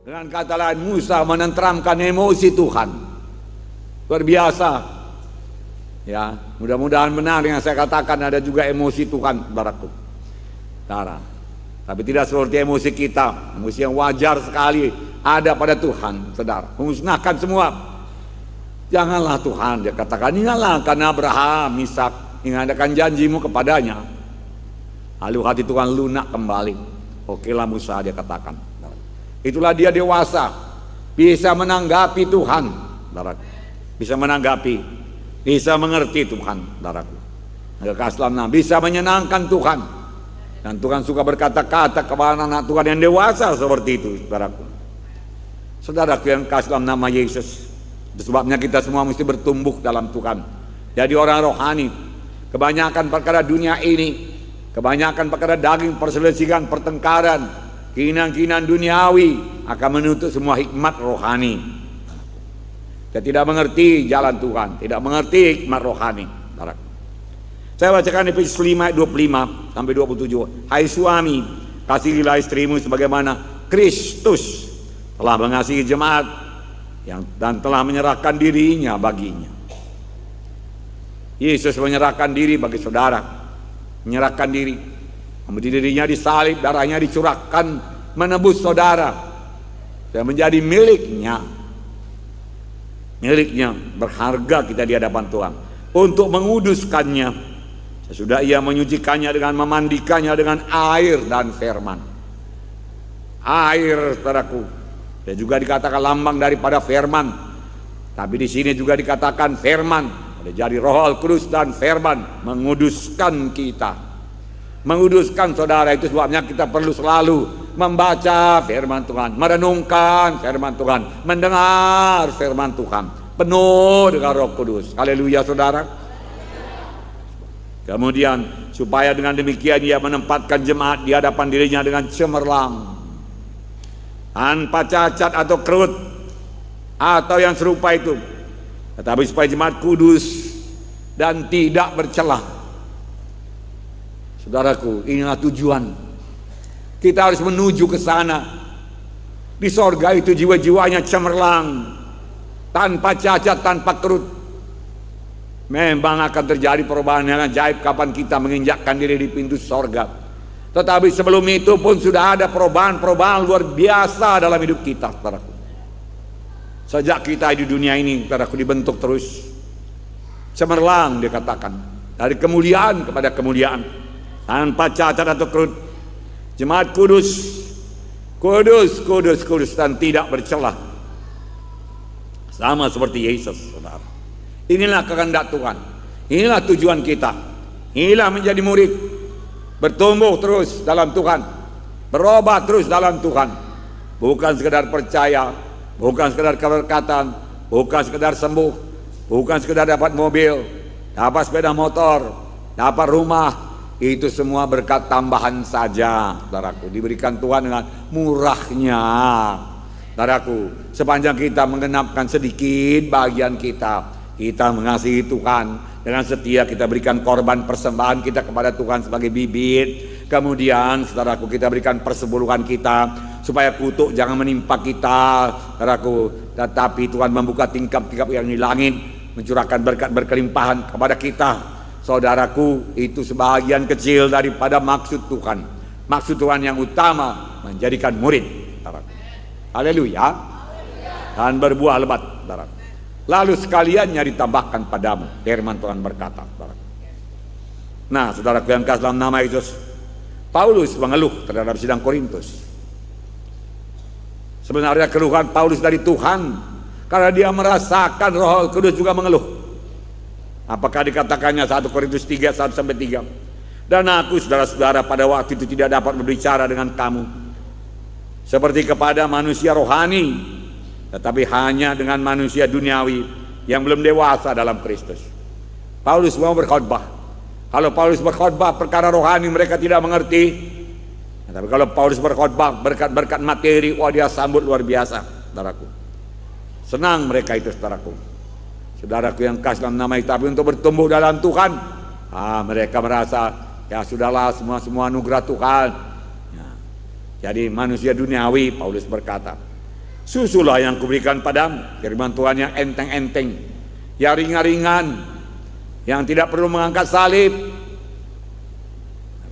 Dengan kata lain, Musa menenteramkan emosi Tuhan. Luar biasa. Ya, mudah-mudahan benar yang saya katakan, ada juga emosi Tuhan, saudaraku. Tapi tidak seperti emosi kita, emosi yang wajar sekali ada pada Tuhan, saudara. Memusnahkan semua. Janganlah Tuhan, dia katakan, ingatlah karena Abraham, Ishak, ingatkan janjimu kepadanya. Lalu hati Tuhan lunak kembali. Okelah Musa, dia katakan. Itulah dia dewasa, bisa menanggapi Tuhan, saudaraku. Bisa menanggapi, bisa mengerti Tuhan, saudaraku. Bisa menyenangkan Tuhan. Dan Tuhan suka berkata-kata kepada anak Tuhan yang dewasa seperti itu, saudaraku. Saudaraku yang kasih dalam nama Yesus. Sebabnya kita semua mesti bertumbuh dalam Tuhan. Jadi orang rohani. Kebanyakan perkara dunia ini, kebanyakan perkara daging, perselisihan, pertengkaran, keinginan-keinginan duniawi akan menutup semua hikmat rohani. Kita tidak mengerti jalan Tuhan, tidak mengerti hikmat rohani. Saya bacakan Efesus 5 ayat 25 sampai 27. Hai suami, kasihilah istrimu sebagaimana Kristus telah mengasihi jemaat dan telah menyerahkan dirinya baginya. Yesus menyerahkan diri bagi saudara, menyerahkan diri, memberi dirinya disalib, darahnya dicurahkan menebus saudara dan menjadi miliknya. Miliknya, berharga kita di hadapan Tuhan untuk menguduskannya. Sesudah ia menyucikannya dengan memandikannya dengan air dan firman. Air, saudaraku, dan juga dikatakan lambang daripada firman. Tapi di sini juga dikatakan firman. Jadi Roh Al-Kudus dan firman menguduskan kita. Menguduskan saudara, itu sebabnya kita perlu selalu membaca firman Tuhan, merenungkan firman Tuhan, mendengar firman Tuhan, penuh dengan Roh Kudus. Haleluya, saudara. Kemudian supaya dengan demikian ia menempatkan jemaat di hadapan dirinya dengan cemerlang, tanpa cacat atau kerut atau yang serupa itu, tetapi supaya jemaat kudus dan tidak bercelah. Saudaraku, inilah tujuan. Kita harus menuju ke sana. Di sorga itu jiwa-jiwanya cemerlang, tanpa cacat, tanpa kerut. Memang akan terjadi perubahan yang ajaib kapan kita menginjakkan diri di pintu sorga. Tetapi sebelum itu pun sudah ada perubahan-perubahan luar biasa dalam hidup kita, saudaraku. Sejak kita di dunia ini, saudaraku, dibentuk terus. Cemerlang dikatakan, dari kemuliaan kepada kemuliaan, tanpa cacat atau kerut. Jemaat kudus, kudus, kudus, kudus dan tidak bercelah. Sama seperti Yesus, saudara. Inilah kehendak Tuhan. Inilah tujuan kita. Inilah menjadi murid, bertumbuh terus dalam Tuhan, berubah terus dalam Tuhan. Bukan sekedar percaya, bukan sekedar keberkatan, bukan sekedar sembuh, bukan sekedar dapat mobil, dapat sepeda motor, dapat rumah. Itu semua berkat tambahan saja, saudaraku. Diberikan Tuhan dengan murahnya, saudaraku. Sepanjang kita menggenapkan sedikit bagian kita, kita mengasihi Tuhan dengan setia, kita berikan korban persembahan kita kepada Tuhan sebagai bibit. Kemudian saudaraku, kita berikan persepuluhan kita supaya kutuk jangan menimpa kita, saudaraku. Tetapi Tuhan membuka tingkap-tingkap yang di langit, mencurahkan berkat berkelimpahan kepada kita. Saudaraku, itu sebahagian kecil daripada maksud Tuhan. Maksud Tuhan yang utama menjadikan murid, saudaraku. Haleluya. Dan berbuah lebat, saudaraku. Lalu sekaliannya ditambahkan padamu, firman Tuhan berkata. Nah, saudaraku yang kasih dalam nama Yesus, Paulus mengeluh terhadap sidang Korintus. Sebenarnya keluhan Paulus dari Tuhan, karena dia merasakan Roh Kudus juga mengeluh. Apakah dikatakannya 1 Korintus 3, 1-3. Dan aku, saudara-saudara, pada waktu itu tidak dapat berbicara dengan kamu seperti kepada manusia rohani, tetapi hanya dengan manusia duniawi yang belum dewasa dalam Kristus. Paulus mau berkhotbah. Kalau Paulus berkhotbah perkara rohani mereka tidak mengerti. Tapi kalau Paulus berkhotbah berkat-berkat materi, wah dia sambut luar biasa, saudaraku. Senang mereka itu, saudaraku. Saudaraku yang kasih dalam nama itu, tapi untuk bertumbuh dalam Tuhan, mereka merasa ya sudahlah, semua anugerah Tuhan. Ya. Jadi manusia duniawi, Paulus berkata. Susulah yang kuberikan padamu, firman Tuhan yang enteng-enteng, yang ringan-ringan, yang tidak perlu mengangkat salib.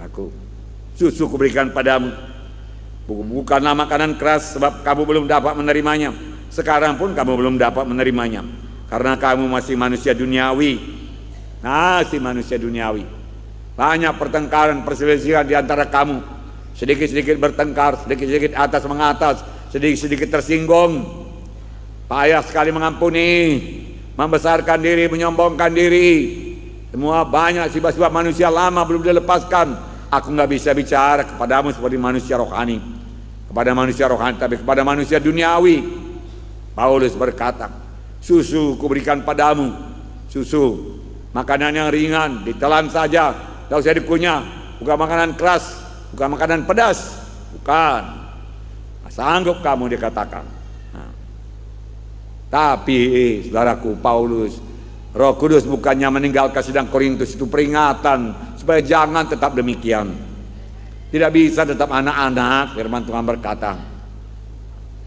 Aku, susu kuberikan padamu, bukanlah makanan keras, sebab kamu belum dapat menerimanya. Sekarang pun kamu belum dapat menerimanya, karena kamu masih manusia duniawi. Masih manusia duniawi. Banyak pertengkaran, perselisihan di antara kamu. Sedikit-sedikit bertengkar, sedikit-sedikit atas mengatas, sedikit-sedikit tersinggung. Payah sekali mengampuni, membesarkan diri, menyombongkan diri. Semua banyak sifat-sifat manusia lama belum dilepaskan. Aku nggak bisa bicara kepadamu seperti manusia rohani, kepada manusia rohani, tapi kepada manusia duniawi. Paulus berkata, susu kuberikan padamu, susu, makanan yang ringan, ditelan saja, tidak usah dikunyah, bukan makanan keras, bukan makanan pedas, bukan. Sanggup kamu, dikatakan. Nah. Tapi saudaraku, Paulus, Roh Kudus bukannya meninggalkan sidang Korintus itu peringatan supaya jangan tetap demikian. Tidak bisa tetap anak-anak, firman Tuhan berkata.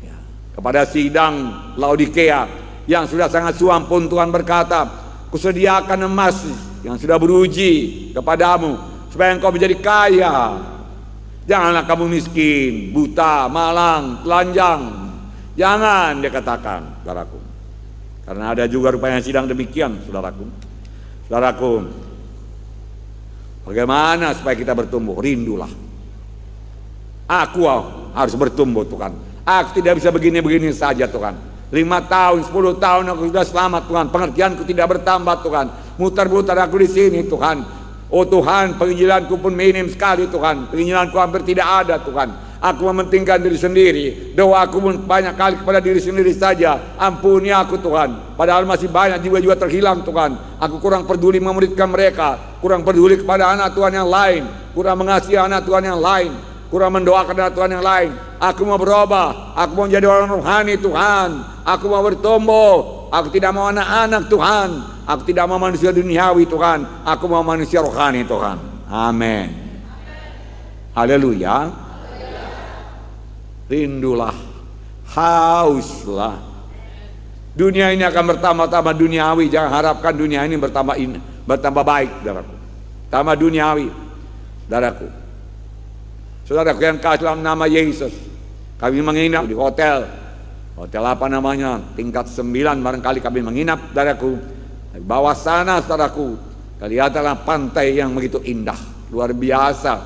Ya. Kepada sidang Laodikea yang sudah sangat suam pun Tuhan berkata, kusediakan emas yang sudah beruji kepadamu supaya engkau menjadi kaya. Janganlah kamu miskin, buta, malang, telanjang. Jangan, dia katakan, saudaraku. Karena ada juga rupanya sidang demikian, saudaraku. Saudaraku, bagaimana supaya kita bertumbuh? Rindulah. Aku harus bertumbuh, Tuhan. Aku tidak bisa begini-begini saja, Tuhan. 5 tahun, 10 tahun aku sudah selamat, Tuhan. Pengertianku tidak bertambah, Tuhan. Mutar-mutar aku di sini, Tuhan. Oh Tuhan, penginjilanku pun minim sekali, Tuhan. Penginjilanku hampir tidak ada, Tuhan. Aku mementingkan diri sendiri. Doaku pun banyak kali kepada diri sendiri saja. Ampuni aku, Tuhan. Padahal masih banyak jiwa-jiwa terhilang, Tuhan. Aku kurang peduli memuridkan mereka, kurang peduli kepada anak Tuhan yang lain, kurang mengasihi anak Tuhan yang lain, kurang mendoakan anak Tuhan yang lain. Aku mau berubah. Aku mau menjadi orang rohani, Tuhan. Aku mau bertumbuh. Aku tidak mau anak-anak, Tuhan. Aku tidak mau manusia duniawi, Tuhan. Aku mau manusia rohani, Tuhan. Amin. Haleluya. Rindulah, hauslah. Dunia ini akan bertambah-tambah duniawi. Jangan harapkan dunia ini bertambah baik, saudaraku. Tambah duniawi, saudaraku. Saudaraku yang kasih dalam nama Yesus, kami menginap di hotel apa namanya, tingkat 9 barangkali kami menginap, saudaraku. Di bawah sana, saudaraku, kelihatanlah pantai yang begitu indah, luar biasa,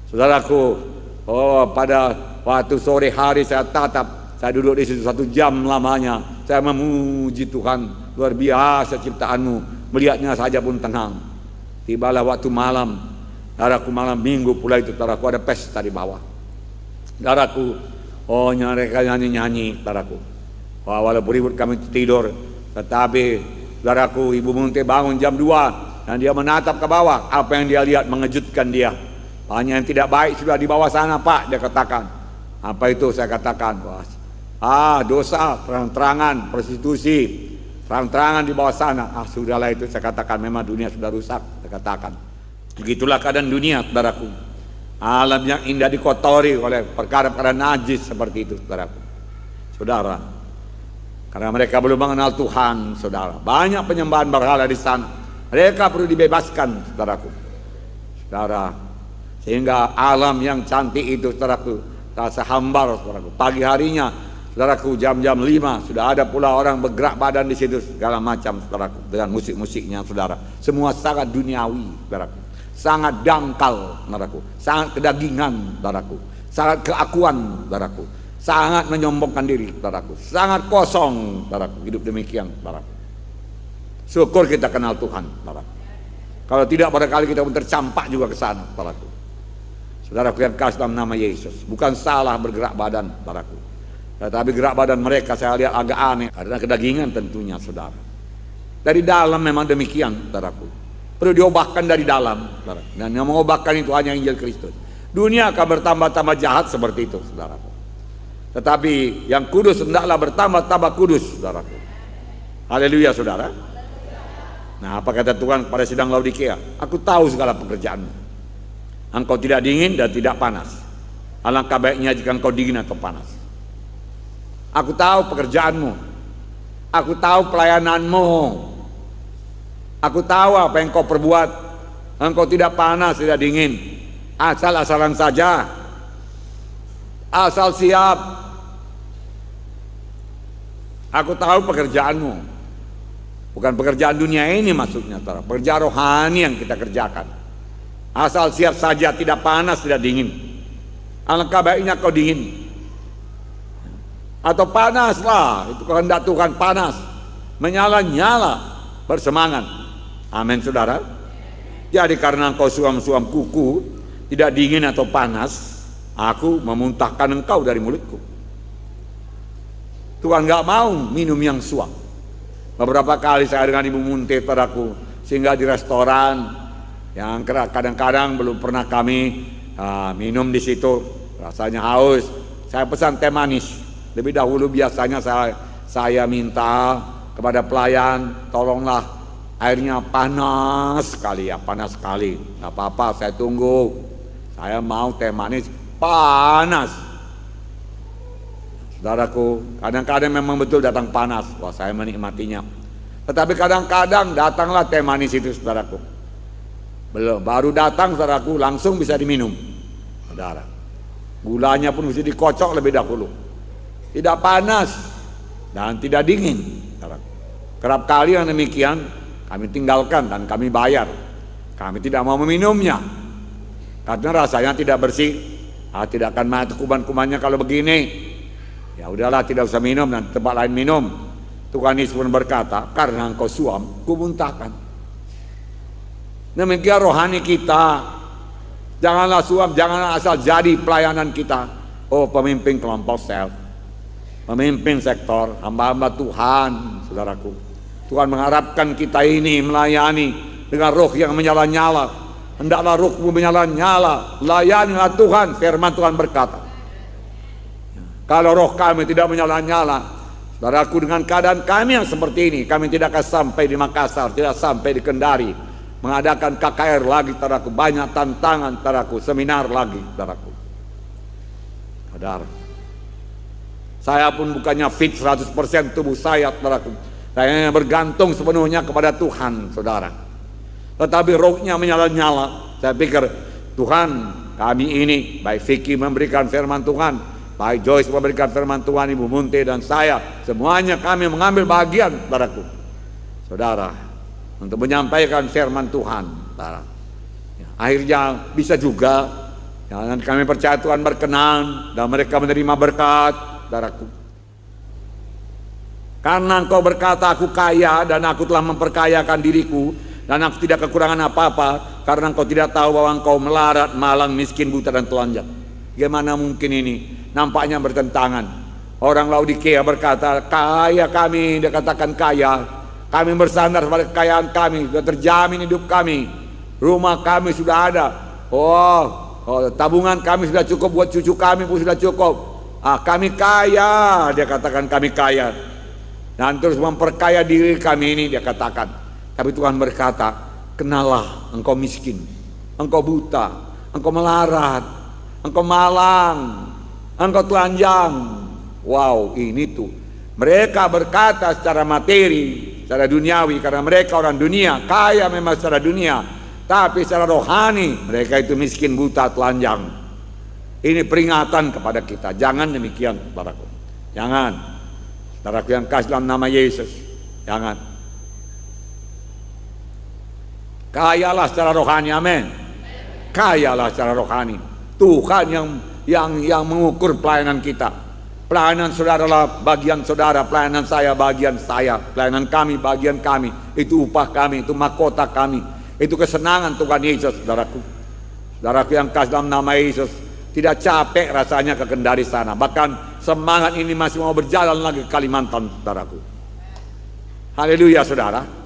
saudaraku. Oh, pada waktu sore hari saya tatap, saya duduk di situ 1 jam lamanya. Saya memuji Tuhan, luar biasa ciptaanmu. Melihatnya saja pun tenang. Tibalah waktu malam, saudaraku, malam minggu pula itu, saudaraku, ada pesta di bawah. Saudaraku, oh mereka nyanyi-nyanyi, saudaraku. Wah, walaupun ribut kami tidur, tetapi saudaraku, Ibu Munte bangun jam 2 dan dia menatap ke bawah. Apa yang dia lihat mengejutkan dia. Banyak yang tidak baik sudah di bawah sana, Pak, dia katakan. Apa itu? Saya katakan, dosa, terang-terangan, prostitusi, terang-terangan di bawah sana. Sudahlah itu, saya katakan, memang dunia sudah rusak, saya katakan. Begitulah keadaan dunia, saudaraku. Alam yang indah dikotori oleh perkara-perkara najis seperti itu, saudaraku. Saudara, karena mereka belum mengenal Tuhan, saudara. Banyak penyembahan berhala di sana. Mereka perlu dibebaskan, saudaraku. Saudara, sehingga alam yang cantik itu, saudaraku, rasa hambar, saudaraku. Pagi harinya, saudaraku, jam-jam 5 sudah ada pula orang bergerak badan di situ, segala macam, saudaraku, dengan musik-musiknya, saudara. Semua sangat duniawi, saudaraku. Sangat dangkal, saudaraku. Sangat kedagingan, saudaraku. Sangat keakuan, saudaraku. Sangat menyombongkan diri, saudaraku. Sangat kosong, saudaraku. Hidup demikian, saudaraku. Syukur kita kenal Tuhan, saudaraku. Kalau tidak, barangkali kita pun tercampak juga ke sana, saudaraku. Saudaraku yang kasih dalam nama Yesus, bukan salah bergerak badan, saudaraku. Tetapi gerak badan mereka saya lihat agak aneh karena kedagingan tentunya, saudara. Dari dalam memang demikian, saudaraku. Perlu diubahkan dari dalam, saudara. Dan yang mengubahkan itu hanya Injil Kristus. Dunia akan bertambah-tambah jahat seperti itu, saudaraku. Tetapi yang kudus hendaklah bertambah-tambah kudus, saudaraku. Haleluya, saudara. Nah, apa kata Tuhan pada sidang Laodikea? Aku tahu segala pekerjaanmu. Engkau tidak dingin dan tidak panas. Alangkah baiknya jika engkau dingin atau panas. Aku tahu pekerjaanmu. Aku tahu pelayananmu. Aku tahu apa yang kau perbuat. Engkau tidak panas, tidak dingin. Asal-asalan saja. Asal siap. Aku tahu pekerjaanmu. Bukan pekerjaan dunia ini maksudnya, saudara. Pekerjaan rohani yang kita kerjakan. Asal siap saja, tidak panas, tidak dingin. Alangkah baiknya kau dingin. Atau panaslah, itu kehendak Tuhan, panas. Menyala-nyala, bersemangat. Amin, saudara. Jadi karena engkau suam-suam kuku, tidak dingin atau panas, aku memuntahkan engkau dari mulutku. Tuhan gak mau minum yang suam. Beberapa kali saya dengan Ibu Munte, saudaraku, sehingga di restoran yang kadang-kadang belum pernah kami minum di situ, rasanya haus. Saya pesan teh manis. Lebih dahulu biasanya saya minta kepada pelayan, tolonglah airnya panas sekali ya, panas sekali. Nggak apa-apa, saya tunggu. Saya mau teh manis panas. Saudaraku, kadang-kadang memang betul datang panas. Wah, saya menikmatinya. Tetapi kadang-kadang datanglah teh manis itu, saudaraku. Belum, baru datang, saudaraku, langsung bisa diminum. Saudara, gulanya pun mesti dikocok lebih dahulu. Tidak panas dan tidak dingin. Saudaraku. Kerap kali yang demikian kami tinggalkan dan kami bayar. Kami tidak mau meminumnya karena rasanya tidak bersih. Tidak akan mati kuman-kumannya kalau begini. Ya udahlah, tidak usah minum, dan tempat lain minum. Tuhan Yesus pun berkata, karena engkau suam, kumuntahkan. Demikian rohani kita. Janganlah suam, janganlah asal jadi pelayanan kita. Oh, pemimpin kelompok sel, pemimpin sektor, hamba-hamba Tuhan, saudaraku. Tuhan mengharapkan kita ini melayani dengan roh yang menyala-nyala. Hendaklah rohmu menyala-nyala. Layanilah Tuhan, firman Tuhan berkata. Kalau roh kami tidak menyala-nyala, saudaraku, dengan keadaan kami yang seperti ini, kami tidak akan sampai di Makassar, tidak sampai di Kendari, mengadakan KKR lagi, saudaraku. Banyak tantangan, saudaraku. Seminar lagi, saudaraku. Saudara, saya pun bukannya fit 100% tubuh saya, saudaraku. Saya bergantung sepenuhnya kepada Tuhan, saudara. Tetapi rohnya menyala-nyala. Saya pikir, Tuhan, kami ini, baik Vicky memberikan firman Tuhan, baik Joyce memberikan firman Tuhan, Ibu Munte dan saya, semuanya kami mengambil bagian, saudaraku. Saudara, untuk menyampaikan firman Tuhan, saudara. Ya, akhirnya bisa juga, ya, dan kami percaya Tuhan berkenan dan mereka menerima berkat, saudaraku. Karena engkau berkata, aku kaya dan aku telah memperkayakan diriku dan aku tidak kekurangan apa-apa, karena engkau tidak tahu bahwa engkau melarat, malang, miskin, buta dan telanjang. Bagaimana mungkin ini? Nampaknya bertentangan. Orang Laodikia berkata, kaya kami, dia katakan kaya. Kami bersandar pada kekayaan kami, sudah terjamin hidup kami. Rumah kami sudah ada. Tabungan kami sudah cukup, buat cucu kami pun sudah cukup. Kami kaya, dia katakan kami kaya. Dan terus memperkaya diri kami ini, dia katakan. Tapi Tuhan berkata, kenalah engkau miskin, engkau buta, engkau melarat, engkau malang, engkau telanjang. Wow, ini tuh. Mereka berkata secara materi, secara duniawi, karena mereka orang dunia, kaya memang secara dunia. Tapi secara rohani, mereka itu miskin, buta, telanjang. Ini peringatan kepada kita. Jangan demikian, saudaraku. Jangan. Saudaraku yang kasih dalam nama Yesus, jangan. Kayalah secara rohani, amin. Kayalah secara rohani. Tuhan yang mengukur pelayanan kita. Pelayanan saudara adalah bagian saudara, pelayanan saya bagian saya, pelayanan kami bagian kami. Itu upah kami, itu mahkota kami, itu kesenangan Tuhan Yesus, saudaraku. Saudaraku yang kasih dalam nama Yesus, tidak capek rasanya ke Kendari sana. Bahkan semangat ini masih mau berjalan lagi ke Kalimantan, saudaraku. Haleluya, saudara.